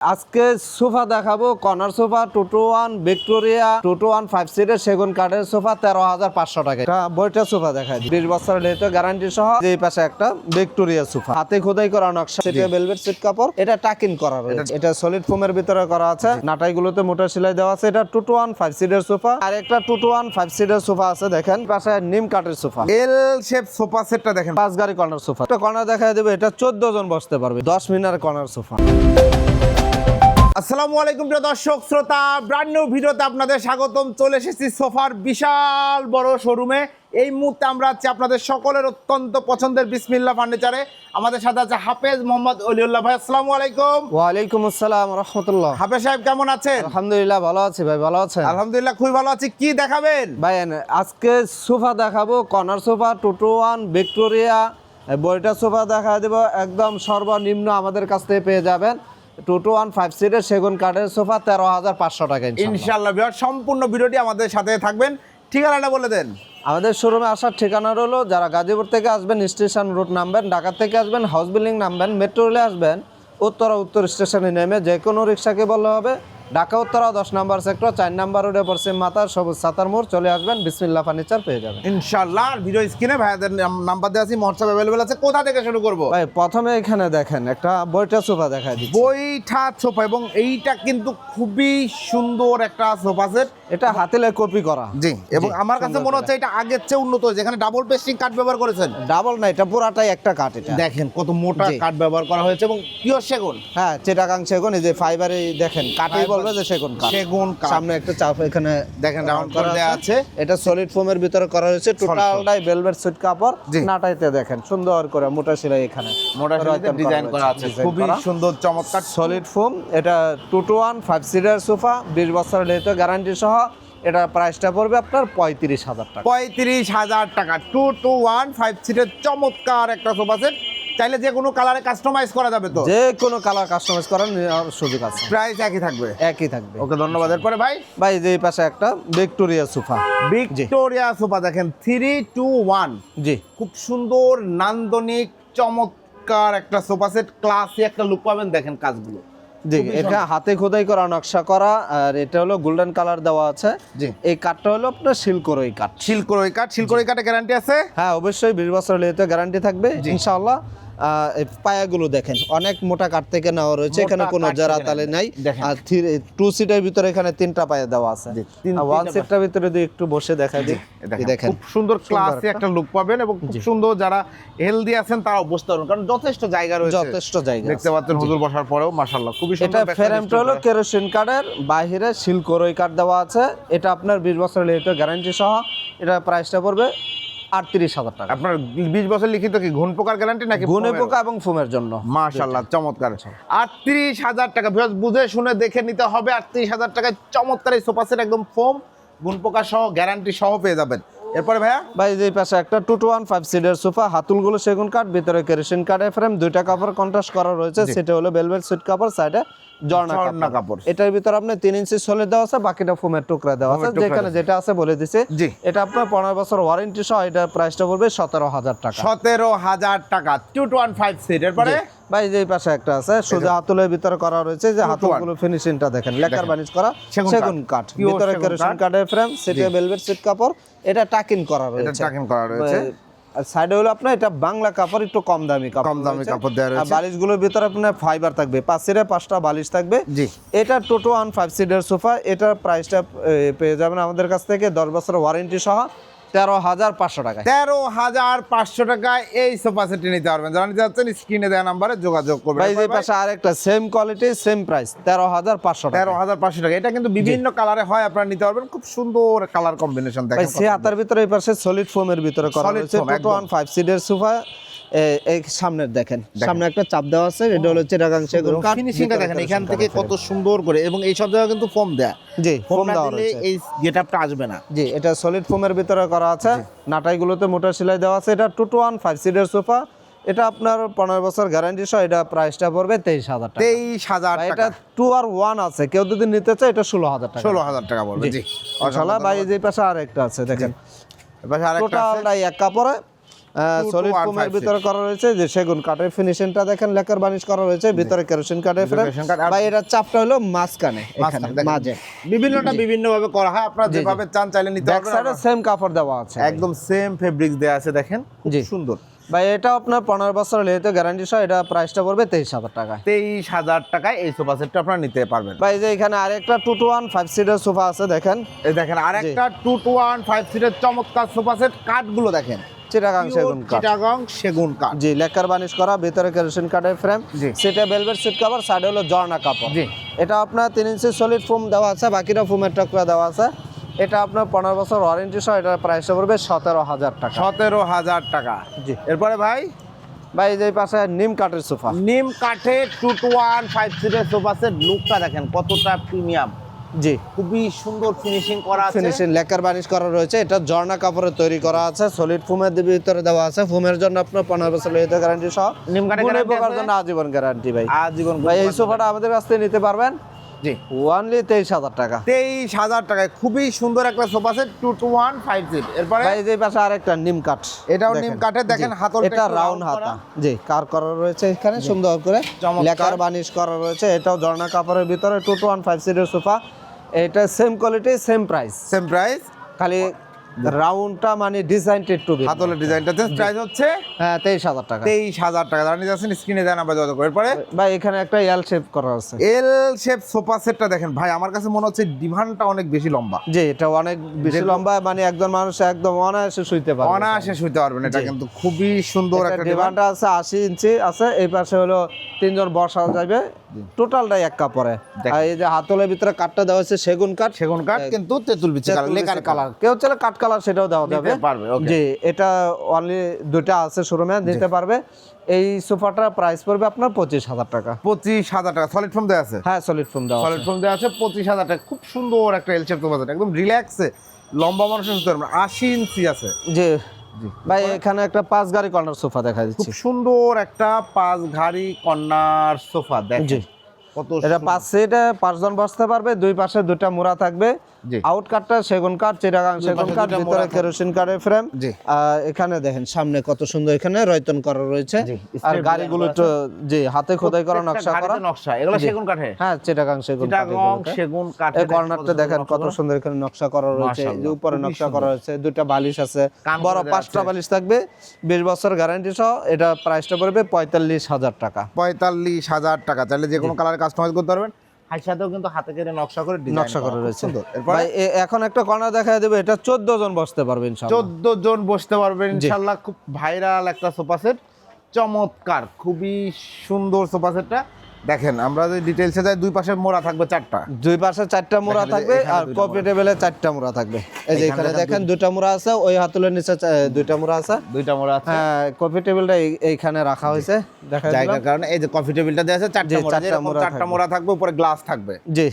আজকে সোফা দেখাবো corner sofa 2-to-1 Victoria 2-to-1 5 সিটের সেগুন কাঠের সোফা 13,500 টাকা। এটা বইটা সোফা দেখায় 20 বছরের লেতে গ্যারান্টি সহ। এই পাশে একটা ভিক্টোরিয়া সোফা হাতে খোদাই করা নকশা, সেটা ভেলভেট সিট কাপড়, এটা টাকিং করা রয়েছে, এটা সলিড ফোমের ভিতরে করা আছে, নাটাইগুলোতে মোটা সেলাই দেওয়া আছে। এটা 2-to-1 5 সিটের সোফা। আর একটা 2-to-1 5 সিটের সোফা আছে দেখেন, পাশে নিম কাঠের সোফা এল শেপ সোফা সেটটা দেখেন, 5 গাড়ি কর্নার সোফা। এটা কর্নার দেখায় দেবে, এটা 14 জন বসতে পারবে, 10 মিনার কর্নার সোফা। আসসালামু আলাইকুম প্রিয় দর্শক শ্রোতা, ব্র্যান্ড নিউ ভিডিওতে আপনাদের স্বাগতম। চলে এসেছি সোফার বিশাল বড় শোরুমে। এই মুহূর্তে আমরা আছি আপনাদের সকলের অত্যন্ত পছন্দের বিসমিল্লাহ ফার্নিচারে। আমাদের সাথে আছে হাফেজ মোহাম্মদ অলিউল্লাহ ভাই। আসসালামু আলাইকুম। ওয়ালাইকুম আসসালাম রাহমাতুল্লাহ। হাফেজ সাহেব কেমন আছেন? আলহামদুলিল্লাহ ভালো আছি ভাই, ভালো আছেন? আলহামদুলিল্লাহ খুবই ভালো আছি। কি দেখাবেন ভাই? আজকে সোফা দেখাবো কর্নার সোফা 2-to-1 ভিক্টোরিয়া। বইটা সোফা দেখা দেব, একদম সর্বনিম্ন আমাদের কাছ থেকে পেয়ে যাবেন 2-to-1 5 সিটের সেগুন কাঠের সোফা 13,500 টাকা ইনশাআল্লাহ। সম্পূর্ণ ভিডিওটি আমাদের সাথে থাকবেন। ঠিকানাটা বলে দেন। আমাদের শোরুমে আসার ঠিকানা হলো, যারা গাজীপুর থেকে আসবেন স্টেশন রুট নামবেন, ঢাকা থেকে আসবেন হাউস বিল্ডিং নামবেন, মেট্রো রেলে আসবেন উত্তর স্টেশনে নেমে যে কোনো রিক্সাকে বললে হবে। ঢাকা উত্তরা 10 নম্বর সেক্টর 4 নম্বর রোডে পশ্চিম মাথার সবুজ সাতার মোড়, চলে আসবেন, বিসমিল্লাহ ফার্নিচার পেয়ে যাবেন ইনশাআল্লাহ। ভিডিও স্ক্রিনে ভাইয়াদের নাম্বার দেওয়া আছে, হোয়াটসঅ্যাপ অ্যাভেলেবল আছে। কোথা থেকে শুরু করব ভাই? প্রথমে এখানে দেখেন একটা বইটা সোফা দেখাই দিচ্ছি, বইটা সোফা, এবং এইটা কিন্তু খুবই সুন্দর একটা সোফা সেট। এটা হাতেলে কপি করা। জি, এবং আমার কাছে মনে হচ্ছে এটা আগের চেয়ে উন্নত হয়েছে। এখানে ডাবল পেস্টিং কাঠ ব্যবহার করেছেন। ডাবল না, এটা পুরাটাই একটা কাঠ। এটা দেখেন কত মোটা কাঠ ব্যবহার করা হয়েছে, এবং পিওর সেগুন। হ্যাঁ, চিটাগাং সেগুন। এই যে ফাইবারে দেখেন, কাঠই বলবে যে সেগুন কাঠ। সেগুন কাঠ। সামনে একটা চাপ এখানে দেখেন রাউন্ড করে দেওয়া আছে। এটা সলিড ফোমের ভিতরে করা হয়েছে, টোটালটাই ভেলভেট সুইট কাপড়। জি। নাটাইতে দেখেন সুন্দর করে মোটা সেলাই, এখানে মোটা ডিজাইন করা আছে, খুবই সুন্দর চমৎকার সলিড ফোম। এটা 2-to-1 5 সিটার সোফা, 20 বছরের লেতে গ্যারান্টি সহ। এটা প্রাইসটা পড়বে আপনার 35,000 টাকা। 35,000 টাকা। 2-to-1 5 সিটের চমৎকার একটা সোফা সেট। চাইলে যে কোনো কালারে কাস্টমাইজ করা যাবে তো? যে কোনো কালার কাস্টমাইজ করার সুযোগ আছে। প্রাইস একই থাকবে? একই থাকবে। ওকে, ধন্যবাদ। এরপরে ভাই যে এই পাশে একটা ভিক্টোরিয়া সোফা। ভিক্টোরিয়া সোফা দেখেন 3-to-1। জি, খুব সুন্দর নান্দনিক চমৎকার একটা সোফা সেট, ক্লাসি একটা লুক পাবেন। দেখেন কাজগুলো, জি, এটা হাতে খোদাই করা নকশা করা, আর এটা হলো গোল্ডেন কালার দেওয়া আছে। জি, এই কাঠটা হলো আপনার সিল্করই কাঠ। শিলকরই কাঠ। শিলকরই কাঠে গ্যারান্টি আছে? হ্যাঁ, অবশ্যই 20 বছর লেতে গ্যারান্টি থাকবে ইনশাআল্লাহ। এই পায়াগুলো দেখেন অনেক মোটা কাঠ থেকে নেওয়া রয়েছে, এখানে কোনো জরা তালে নাই। আর 2 সিটের ভিতরে এখানে 3টা পায়া দেওয়া আছে। আর 1 সিটের ভিতরে যদি একটু বসে দেখাই দিই, দেখেন খুব সুন্দর ক্লাসি একটা লুক পাবেন, এবং খুব সুন্দর যারা হেলদি আছেন তারাও বসতে পারবেন, কারণ যথেষ্ট জায়গা রয়েছে। যথেষ্ট জায়গা দেখতে পাচ্ছেন হুজুর বসার পরেও মাশাআল্লাহ খুবই সুন্দর। এটা ফ্রেমটা হলো কেরোসিন কাঠের, বাইরে সিল্করই কাঠ দেওয়া আছে। এটা আপনার 20 বছর লেতে গ্যারান্টি সহ। এটা প্রাইসটা পড়বে 38,000 টাকা। আপনার 20 বছর লিখিত কি ঘুণ পোকার গ্যারান্টি নাকি গুণে পোকা এবং ফোমের জন্য? মাশাআল্লাহ চমৎকার। 38,000 টাকা। বুঝে শুনে দেখে নিতে হবে। 38,000 টাকায় চমৎকার এই সোফা সেট, একদম ফোম ঘুণ পোকা সহ গ্যারান্টি সহ পেয়ে যাবেন। এরপরে ভাই যে পাশে একটা 2-to-1 5 সিটের সোফা, হাতুলগুলো সেগুন কাঠ, ভিতরে কেরোসিন কাঠের ফ্রেম, 2টা কাপড় কন্ট্রাস্ট করা রয়েছে। সেটা হলো ভেলভেট সুইট কাপড়, সাইডে জর্না কাপড়। এটার ভিতরে আপনি 3 ইঞ্চি সলিড দেওয়া আছে, বাকিটা ফোমের টুকরা দেওয়া আছে। যেখানে যেটা আছে বলে দিছে। এটা আপনার 15 বছর ওয়ারেন্টি সহ। এটা প্রাইসটা পড়বে 17,000 টাকা। 17,000 টাকা 2-to-1 5 সিট। এরপরে যে পাশে একটা আছে সোজা হাতুলের ভিতরে করা রয়েছে, যে হাতুলগুলো ফিনিশিংটা দেখেন, লেকার বানিশ করা সেগুন কাঠ, ভিতরে কেরোসিন কাঠের ফ্রেম, সেটা ভেলভেট সুইট কাপড়। এটা টাকিং করা রয়েছে। আর সাইডে হলো আপনার এটা বাংলা কাপড়, একটু কম দামি কাপড় দেওয়া রয়েছে। আর বালিশগুলোর ভিতরে আপনার ফাইবার থাকবে, 5 সিটে 5টা বালিশ থাকবে। জি, এটা 2-to-1 5 সিটের সোফা। এটার প্রাইসটা পেয়ে যাবেন আমাদের কাছ থেকে 10 বছর ওয়ারেন্টি সহ 13,500 টাকা। 13,500 টাকায় এই সোফা সেটটি নিতে পারবেন। যারা নিতে যাচ্ছেন স্ক্রিনে দেওয়া নাম্বারে যোগাযোগ করবেন। ভাই, এই পাশে আরেকটা সেম কোয়ালিটি সেম প্রাইস 13,500 টাকা। 13,500 টাকা। এটা কিন্তু বিভিন্ন কালারে হয়, আপনারা নিতে পারবেন। খুব সুন্দর কালার কম্বিনেশন দেখেন। সে হাতার ভিতরে এই পাশে সলিড ফোমের ভিতরে করা হয়েছে 2-to-1 5 সিটের সোফা। এই সামনের দেখেন, সামনে একটা চাপ দেওয়া আছে। এটা হলো চিটাগাং সেগুন কাঠ। ফিনিশিংটা দেখেন এখান থেকে কত সুন্দর করে, এবং এই সব জায়গা কিন্তু ফোম দেয়া। জি, ফোম দেওয়া রয়েছে, এই গেটআপটা আসবে না। জি, এটা সলিড ফোমের ভিতরে করা আছে, নাটাইগুলোতে মোটা সেলাই দেওয়া আছে। এটা 2-to-1 5 সিটের সোফা। এটা আপনার 15 বছর গ্যারান্টি সহ। এটা প্রাইসটা পড়বে 23,000 টাকা। 23,000 টাকা। এটা 2 আর 1 আছে, কেউ যদি নিতে চায় এটা 16,000 টাকা। 16,000 টাকা বলবে। জি, মাশাআল্লাহ। ভাই, যে পাশে আরেকটা আছে দেখেন, এবারে আরেকটা আছে টোটালটাই এক কাপড়ে সলিড ফোমের ভিতরে করা রয়েছে, যে সেগুন কাঠের ফিনিশিংটা দেখেন, লেকার বানিশ করা রয়েছে, ভিতরে কেরোসিন কাঠের ফ্রেম। ভাই এটা চাপটা হলো মাঝখানে, এখানে মাঝে, বিভিন্নটা বিভিন্ন ভাবে করা হয়, আপনারা যেভাবে চান চাইলে নিতে ব্যাক সাইডে পারবেন। সেম কাপড় দেওয়া আছে, একদম সেম ফেব্রিক্স দেয়া আছে, দেখেন খুব জি। সুন্দর। ভাই এটা আপনার 15 বছর লেতে গ্যারান্টি সহ, এটা প্রাইসটা পড়বে 23,000 টাকা। 23,000 টাকায় এই সোফা সেটটা আপনারা নিতে পারবেন। ভাই যে এখানে আরেকটা 2 to 1 5 সিটার সোফা আছে দেখেন, এই দেখেন আরেকটা 2 to 1 5 সিটের চমৎকার সোফা সেট। কাঠগুলো দেখেন, চিটাগাং সেগুন কাঠ, চিটাগং সেগুন কাঠ। জি, লেকার বানিশ করা, ভিতরে কেরোসিন কাঠের ফ্রেম, জি। সিটে ভেলভেট সিট কভার, সাইডে হলো জর্না কাপড়। জি। এটা আপনার 3 ইঞ্চি সলিড ফোম দেওয়া আছে, বাকিটা ফোমের টুকরা দেওয়া আছে। এটা আপনার 15 বছর ওয়ারেন্টি সহ, এটার প্রাইসটা পড়বে 17,000 টাকা। 17,000 টাকা। জি। এরপরে ভাই ভাই যে পাশে নিম কাঠের সোফা, নিম কাঠের 2 to 1 5 সিটের সোফা সেট। লুকটা দেখেন কতটা প্রিমিয়াম, জি, খুবই সুন্দর ফিনিশিং করা আছে। ফিনিশিং লেকার বানিশ করা রয়েছে। এটা জর্না কাপড়ে তৈরি করা আছে, সলিড ফোমের ভিতরে দেওয়া আছে। ফোমের জন্য আপনার 15 বছর লেতে গ্যারান্টি সহ, নিম কাঠের গুণে guarantee পোকার আছে? জন্য আজীবন গ্যারান্টি ভাই। আজীবন ভাই এই সোফাটা আমাদের কাছ থেকে নিতে পারবেন জি ওনলি 23,000 টাকা। 23,000 টাকায় খুবই সুন্দর একটা সোফা সেট 2 to 1 5 সিট। এরপরে ভাই যে পাশে আরেকটা নিম কাঠ, এটাও দেখেন। নিম কাঠের, দেখেন জি, হাতলটা এটা একটু রাউন্ড round করা। হাতা, জি, কার করা রয়েছে এখানে সুন্দর করে, চমৎকার। লেকার বানিশ করা রয়েছে। এটাও জর্না কাপড়ের ভিতরে 2 to 1 5 সিটের সোফা। এটা same quality same price, same price. খালি রাউন্ডটা মানে ডিজাইনটা একটু ভিন্ন। হাতলের ডিজাইনটা প্রাইস হচ্ছে হ্যাঁ 23,000 টাকা। 23,000 টাকা। যারা নিতে যাচ্ছেন স্ক্রিনে দেন আমরা যোগাযোগ করি। এরপরে ভাই এখানে একটা এল শেপ করা আছে, এল শেপ সোফা সেটটা দেখেন ভাই, আমার কাছে মনে হচ্ছে ডিভানটা অনেক বেশি লম্বা, জি, এটা অনেক বেশি লম্বা, মানে একজন মানুষ একদম অনায়াসে শুইতে পারবে। অনায়াসে শুইতে পারবেন। এটা জি। কিন্তু খুবই সুন্দর একটা ডিভান। ডিমান্ডটা আছে 80 ইঞ্চি আছে, এই পাশে হলো 3 জন বসা যাবে, টোটালটাই এক কাপড়ে। দেখেন। আর এই যে হাতলের ভিতরে কাঠটা দেওয়া হচ্ছে সেগুন কাঠ, সেগুন কাঠ কিন্তু তেঁতুল বিচি কালার, লেকার কালার কেউ চাইলে কাঠ কালার সেটাও দেওয়া যাবে, পারবে। ওকে, জি। এটা অনলি দুইটা আছে শোরুমে, দিতে পারবে। এই সোফাটার প্রাইস পড়বে আপনার 25,000 টাকা। 25,000 টাকা। সলিড ফোম দেওয়া আছে, হ্যাঁ সলিড ফোম দেওয়া সলিড আছে। ফোম দেওয়া আছে 25,000 টাকা। খুব সুন্দর একটা এল শেপ সোফা সেট, একদম রিল্যাক্সে লম্বা মানুষের শুতে পারবেন। 80 ইঞ্চি আছে। জি ভাই এখানে একটা 5 গাড়ি কর্নার সোফা দেখা খুব দিচ্ছি, সুন্দর একটা 5 ঘাড়ি কর্নার সোফা জি। দেখেন কত এটা 5 সিটে 5 জন বসতে পারবে, দুই পাশে দুইটা মোড়া থাকবে। জি। আউট কাঠটা সেগুন কাঠ, চিটাগাং সেগুন পাশে কাঠ, দুইটা ভিতরে মোড়া কেরোসিন কাঠের ফ্রেম। জি। এখানে দেখেন সামনে কত সুন্দর এখানে রয়তন করা রয়েছে, জি, আর step গাড়িগুলো design তো জি হাতে খোদাই করা প্রত্যেকটা নকশা করা, গাড়িতে নকশা, এগুলো জি। সেগুন কাঠে, হ্যাঁ চিটাগাং সেগুন কাঠ চিটাগং এগুলোতে। সেগুন কাঠে। এই কর্নারটা দেখেন কত সুন্দর এখানে নকশা করা রয়েছে, এই যে মাশাআল্লাহ, উপরে খুবই নকশা সুন্দর। করা রয়েছে, দুইটা বালিশ আছে, কানগুলো বড় দেয়া 5টা আছে। বালিশ থাকবে, 20 বছর গ্যারান্টি সহ। এটা প্রাইসটা পড়বে 45,000 টাকা। 45,000 টাকা। চাইলে যে কোনো কালার কাস্টমাইজ করতে পারবেন। হাই সাথেও কিন্তু হাতে কেটে নকশা করে ডিজাইন নকশা করা রয়েছে। এরপর ভাই এখন একটা কর্নার দেখা দেবে, এটা 14 জন বসতে পারবে ইনশাআল্লাহ। 14 জন বসতে পারবেন ইনশাআল্লাহ। খুব ভাইরাল একটা সোফা সেট, চমৎকার, খুবই সুন্দর সোফা সেটটা। দেখেন আমরা যদি ডিটেইলসে যাই, দুই পাশে মোড়া থাকবে 4টা, দুই পাশে 4টা মোড়া দেখেন এই যে থাকবে, এখানে আর দুইটা কপি টেবিলে 4টা মোড়া থাকবে। এই যে এখানে এখানে দেখেন 2টা মোড়া আছে, ওই হাতলের নিচে 2টা মোড়া আছে। দুইটা মোড়া আছে। হ্যাঁ কপি টেবিলটা এইখানে রাখা হয়েছে, দেখা জায়গার কারণে এই যে কফি টেবিলটা দেওয়া আছে, 4টা জি, মোড়া, 4টা যেরকম মোড়া 4টা থাকবে। মোড়া থাকবে, উপরে গ্লাস থাকবে। জি,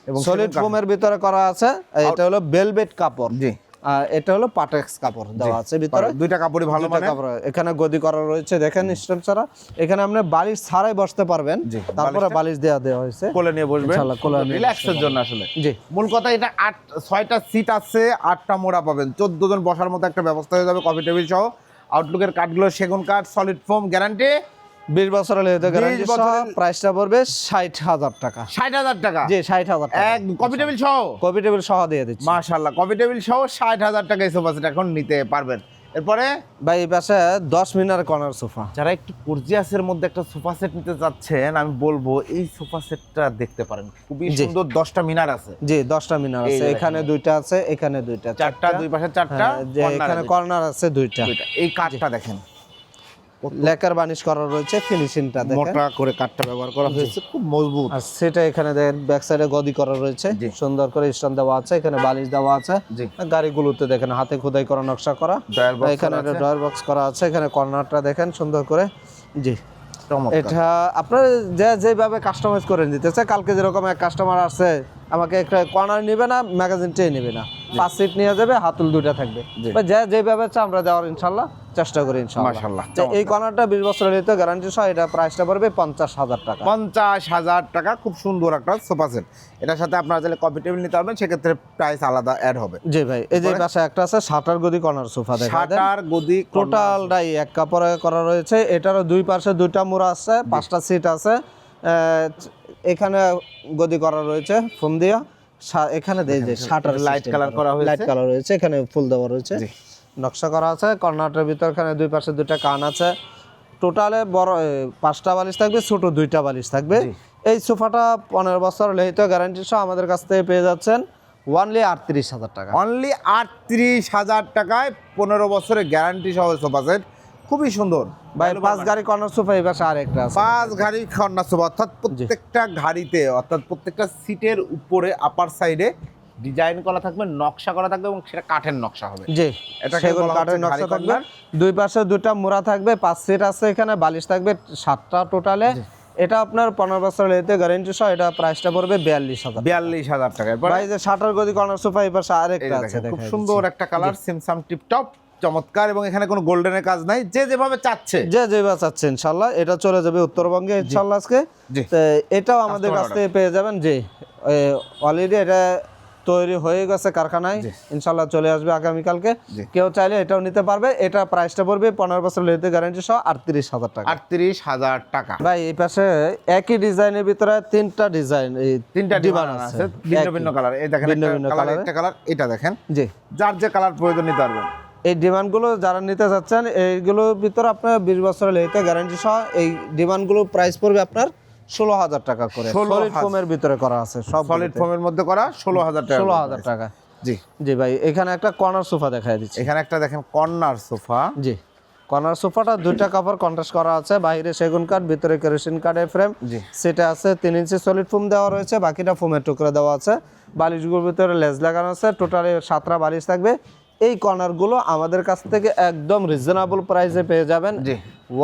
এবং সলিড সেগুন কাঠ। ফোমের ভিতরে করা আছে। এটা হলো ভেলভেট কাপড়, জি। আর এটা হলো পাটেক্স কাপড় দেওয়া আছে ভিতরে। দুইটা কাপড়ই ভালো দুইটা মানে। কাপড়, এখানে গদি করা রয়েছে দেখেন স্ট্যান্ড ছাড়া। এখানে আপনি বালিশ ছাড়াই বসতে পারবেন, জি, তারপরে বালিশ দেওয়া হয়েছে, কোলে নিয়ে বসবেন ইনশাআল্লাহ, কোলে নিয়ে রিল্যাক্সের জন্য। আসলে জি। মূল কথা, এটা 6টা সিট আছে, 8টা মোড়া পাবেন, 14 জন বসার মতো একটা ব্যবস্থা হয়ে যাবে। কফি টেবিল সহ, আউটলুকের কাঠগুলো সেগুন কাঠ, সলিড ফোম, গ্যারান্টি 20 বছরের লেতে গ্যারান্টি 20 সহ। বছরের- প্রাইসটা পড়বে 60,000 টাকা। 60,000 টাকা। জি 60,000 টাকা, এক কফি টেবিল সহ। কপি টেবিল সহ দিয়ে দিচ্ছি। মাশাআল্লাহ, কফি টেবিল সহ 60,000 টাকা এই সোফা সেট এখন নিতে পারবেন। এরপরে ভাই এই পাশে 10 মিনার কর্নার সোফা, যারা একটু গর্জিয়াসের মধ্যে একটা সোফা সেট নিতে চাচ্ছেন, আমি বলবো এই সোফা সেটটা দেখতে পারেন। খুবই জি। সুন্দর, 10টা মিনার আছে, জি 10টা মিনার এই আছে, যে এখানে 2টা আছে, এখানে 2টা, 4টা, দুই পাশে 4টা, হ্যাঁ, যে এখানে কর্নার আছে 2টা। এই কাঠটা দেখেন লেকার বানিশ করা রয়েছে, ফিনিশিংটা দেখেন, মোটা করে কাঠটা ব্যবহার করা হয়েছে, খুব মজবুত। আর সেটা এখানে দেখেন ব্যাক সাইডে গদি করা রয়েছে, জি। সুন্দর করে স্ট্যান্ড দেওয়া আছে, এখানে বালিশ দেওয়া আছে। জি। আর গাড়িগুলোতে দেখেন হাতে খোদাই করা নকশা করা, ড্রয়ার বক্স এখানে একটা ড্রয়ার বক্স করা আছে, এখানে কর্নারটা দেখেন সুন্দর করে। জি, চমৎকার। এটা আপনার যেভাবে কাস্টমাইজ করে দিতে চায়। কালকে যেরকম এক কাস্টমার আসছে, আমাকে একটা কর্নার নেবে না, ম্যাগাজিন ট্রে নেবে না, 5 সিট নিয়ে যাবে, হাতল দুটো থাকবে। বা যেভাবে চাই আমরা দেওয়ার ইনশাল্লাহ চেষ্টা করি ইনশাল্লাহ। মাশাআল্লাহ। তো এই কর্নারটা 20 বছরের লিখিত গ্যারান্টি সহ, এটা প্রাইসটা পড়বে 50,000 টাকা। 50,000 টাকা। খুব সুন্দর একটা সোফা সেট। এটার সাথে আপনারা চাইলে কফি টেবিল নিতে পারবেন, সেক্ষেত্রে প্রাইস আলাদা অ্যাড হবে। জি ভাই, এই যে পাশে একটা আছে শাটার গদি কর্নার সোফা, দেখা দেন শাটার গদি টোটালটাই এক কাপড়ে করা রয়েছে। এটারও দুই পাশে দুইটা মোড়া আছে, 5টা সিট আছে। এখানে গদি করা রয়েছে ফোম দিয়া। এখানে এই যে শাটার লাইট কালার করা হয়েছে, লাইট কালার রয়েছে, এখানে ফুল দেওয়া রয়েছে, নকশা করা আছে। কর্নারটার ভিতর এখানে দুই পাশে দুইটা কান আছে। টোটালে বড় 5টা বালিশ থাকবে, ছোট 2টা বালিশ থাকবে। এই সোফাটা 15 বছর লিখিত গ্যারান্টি সহ আমাদের কাছ থেকে পেয়ে যাচ্ছেন অনলি 38,000 টাকা। অনলি 38,000 টাকায় 15 বছরের গ্যারান্টি সহ সোফা সেট। খুবই সুন্দর ভাই। 5 গাড়ি কর্নার সোফা এই পাশে আরেকটা আছে, 5 গাড়ি কর্নার সোফা, অর্থাৎ প্রত্যেকটা গাড়িতে, অর্থাৎ প্রত্যেকটা সিটের উপরে আপার সাইডে ডিজাইন করা থাকবে, নকশা করা থাকবে, এবং সেটা কাঠের নকশা হবে। জি, এটাকে সেগুন বলা কাঠের হচ্ছে নকশা গাড়ি থাকবে। কর্নার। দুই পাশে দুইটা মোড়া থাকবে, 5 সিট আছে, এখানে বালিশ থাকবে 7টা টোটালে। এটা আপনার 15 বছর লিখিত গ্যারান্টি সহ, এটা প্রাইসটা পড়বে 42,000। 42,000 টাকা। এরপর ভাই যে শাটার গদি কর্নার সোফা এই পাশে আরেকটা আছে, খুব দেখেন সুন্দর একটা কালার, সিমসাম টিপটপ, চমৎকার, এবং এখানে কোনো গোল্ডেনের কাজ নাই, যে যেভাবে চাচ্ছে যে যেভাবে চাচ্ছে ইনশাআল্লাহ। এটা চলে যাবে উত্তরবঙ্গে ইনশাআল্লাহ আজকে। জি। তো এটাও আমাদের কাছ থেকে পেয়ে যাবেন। জি, অলরেডি এটা তৈরি হয়ে গেছে কারখানায়, ইনশাআল্লাহ চলে আসবে আগামীকালকে। কেউ চাইলে এটাও নিতে পারবে। এটা প্রাইসটা পড়বে 15 বছর লিখিত গ্যারান্টি সহ 38,000 টাকা। 38,000 টাকা। ভাই এই পাশে একই ডিজাইনের ভিতরে 3টা ডিজাইন, এই 3টা ডিজাইন আছে, ভিন্ন ভিন্ন কালার। এই দেখেন ভিন্ন ভিন্ন কালার, একটা কালার, এটা দেখেন। জি, যার যে কালার প্রয়োজন নিতে পারবেন। এই ডিমান্ডগুলো যারা নিতে চাচ্ছেন, এইগুলোর ভিতরে আপনার 20 বছরের লিখিত গ্যারান্টি সহ এই ডিমান্ডগুলো প্রাইস পড়বে আপনার 16,000 টাকা করে। সলিড ফোমের ভিতরে করা আছে, সব সলিড ফোমের মধ্যে করা 16,000 টাকা। 16,000 টাকা। জি জি ভাই, এখানে একটা কর্নার সোফা দেখাই দিচ্ছি। এখানে একটা দেখেন কর্নার সোফা। জি, কর্নার সোফাটা 2টা কাপড় কন্ট্রাস্ট করা আছে, বাইরে সেগুন কাঠ, ভিতরে কেরোসিন কাঠের ফ্রেম। সেটা আছে 3 ইঞ্চি সলিড ফোম দেওয়া রয়েছে, বাকিটা ফোমের টুকরা দেওয়া আছে। বালিশগুলোর ভিতরে লেজ লাগানো আছে, টোটালি 7টা বালিশ থাকবে। এই কর্নারগুলো আমাদের কাছ থেকে একদম রিজনেবল প্রাইসে পেয়ে যাবেন। জি,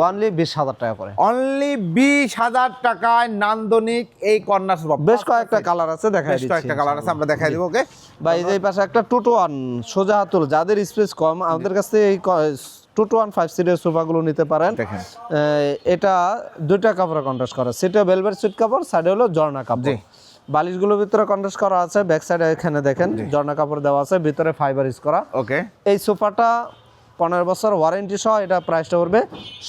অনলি 20,000 টাকা করে। অনলি 20,000 টাকায় নান্দনিক এই কর্নার সোফা। বেশ কয়েকটা কালার আছে, দেখাই দিচ্ছি। কয়েকটা কালার আছে, আমরা দেখাই দিব। ওকে ভাই, এই পাশে একটা 2 to 1 সোজা হাতল, যাদের স্পেস কম আমাদের কাছ থেকে এই 2 to 1 5 সিটের সোফাগুলো নিতে পারেন। দেখেন এটা 2টা কাপড়ে কন্ট্রাস্ট করা, সিটে ভেলভেট সুইট কাপড়, সাইডে হলো জর্না কাপড়। বালিশগুলোর ভিতরে কন্ট্রাস্ট করা আছে, ব্যাক সাইডে এখানে দেখেন জর্না কাপড় দেওয়া আছে, ভিতরে ফাইবার ইউজ করা। ওকে, এই সোফাটা 15 বছর ওয়ারেন্টি সহ, এটা প্রাইসটা পড়বে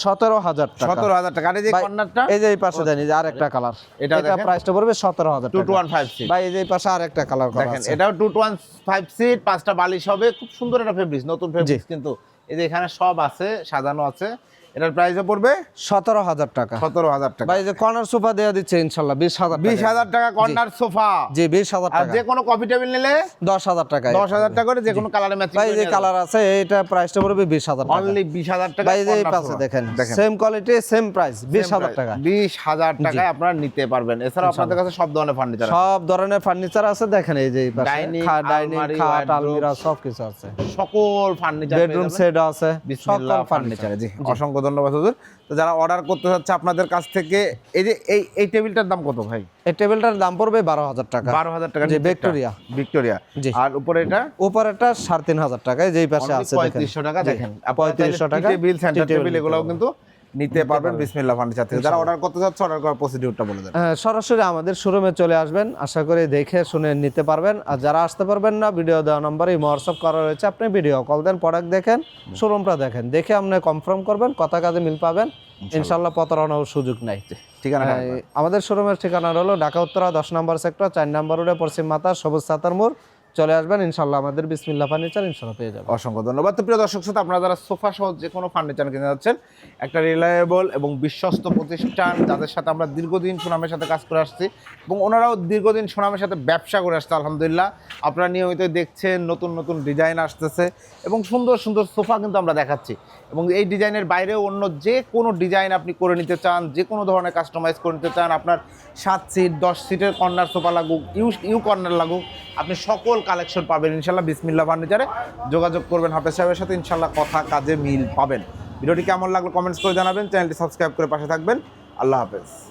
17,000 টাকা। 17,000 টাকা। আর এই যে কর্নারটা, এই যে এই পাশে জানি যে আরেকটা কালার, এটা প্রাইসটা পড়বে 17,000 টাকা। 2 to 1 5 সিট। ভাই এই যে এই পাশে আরেকটা কালার করা দেখেন, আছে, এটাও 2 to 1 5 সিট, 5টা বালিশ হবে। খুব সুন্দর একটা ফেব্রিক্স, নতুন ফেব্রিক্স কিন্তু। এই যে এখানে সব আছে, সাজানো আছে। এটার প্রাইসও পড়বে 17,000 টাকা। 17,000 টাকা। ভাই যে কর্নার সোফা দেয়া দিচ্ছে ইনশাআল্লাহ 20,000 টাকা। 20,000 টাকা কর্নার সোফা। জি, 20,000 আর টাকা। যে কোনো কফি টেবিল নিলে 10,000 টাকা। 10,000 টাকা করে, যে কোনো কালারে ম্যাচিং ভাই যে কালার আছে, এটা প্রাইসটা পড়বে 20,000 টাকা। অনলি 20,000 টাকা। ভাই যে এই পাশে দেখেন, সেম কোয়ালিটি সেম প্রাইস, 20,000 টাকা। 20,000 টাকায় আপনারা নিতে পারবেন। এছাড়া আপনাদের কাছে সব ধরনের ফার্নিচার আছে, সব ধরনের ফার্নিচার আছে। দেখেন এই যে এই পাশে ডাইনিং, ডাইনিং, আলমারি, খাট, আলমিরা সব কিছু আছে, সকল ফার্নিচার, বেডরুম সেট আছে, বিসমিল্লাহ ফার্নিচার। জি, অসংখ্য ধন্যবাদ হুজুর। তো যারা অর্ডার করতে চাচ্ছে আপনাদের কাছ থেকে, এই যে এই টেবিলটার দাম কত ভাই? এই টেবিলটার দাম পড়বে 12,000 টাকা। 12,000 টাকা। জি, ভিক্টোরিয়া। ভিক্টোরিয়া। জি। আর উপরে এটা? উপরেরটা 3,500 টাকায়, যেই পাশে আছে দেখেন 3500 টাকা। দেখেন 3500 টাকা। টেবিল, সেন্টার টেবিল, এগুলোও কিন্তু নিতে পারবেন বিসমিল্লাহ ফার্নিচার থেকে। যারা অর্ডার করতে চাচ্ছে, অর্ডার করার প্রসিডিউরটা বলে দেন। সরাসরি আমাদের শোরুমে চলে আসবেন, আশা করি দেখে শুনে নিতে পারবেন। আর যারা আসতে পারবেন না, ভিডিও দেওয়া নম্বরে হোয়াটসঅ্যাপ করা রয়েছে, আপনি ভিডিও কল দেন, প্রোডাক্ট দেখেন, শোরুমটা দেখেন, দেখে আপনি কনফার্ম করবেন, কথা কাজে মিল পাবেন ইনশাআল্লাহ, প্রতারণার সুযোগ নাই। ঠিকানা? আমাদের শোরুমের ঠিকানা হলো ঢাকা উত্তরা 10 নম্বর সেক্টর, 4 নম্বর রোডে, পশ্চিম মাতা, সবুজ সাতার মোড়। চলে আসবেন ইনশাআল্লাহ, আমাদের বিসমিল্লাহ ফার্নিচার ইনশাআল্লাহ পেয়ে যাবেন। অসংখ্য ধন্যবাদ। তো প্রিয় দর্শক শ্রোতা, আপনারা যারা সোফা সহ যে কোনো ফার্নিচার কিনতে যাচ্ছেন, একটা রিলায়েবল এবং বিশ্বস্ত প্রতিষ্ঠান, যাদের সাথে আমরা দীর্ঘদিন সুনামের সাথে কাজ করে আসছি, এবং ওনারাও দীর্ঘদিন সুনামের সাথে ব্যবসা করে আসছে আলহামদুলিল্লাহ। আপনারা নিয়মিত দেখছেন, নতুন নতুন ডিজাইন আসতেছে এবং সুন্দর সুন্দর সোফা কিন্তু আমরা দেখাচ্ছি। এবং এই ডিজাইনের বাইরেও অন্য যে কোনো ডিজাইন আপনি করে নিতে চান, যে কোনো ধরনের কাস্টমাইজ করে নিতে চান, আপনার 7 সিট 10 সিটের কর্নার সোফা লাগুক, ইউ কর্নার লাগুক, আপনি সকল কালেকশন পাবেন ইনশাআল্লাহ বিসমিল্লাহ ফার্নিচারে। যোগাযোগ করবেন হাফেজ সাহেবের সাথে, ইনশাআল্লাহ কথা কাজে মিল পাবেন। ভিডিওটি কেমন লাগলো কমেন্টস করে জানাবেন, চ্যানেলটি সাবস্ক্রাইব করে পাশে থাকবেন। আল্লাহ হাফেজ।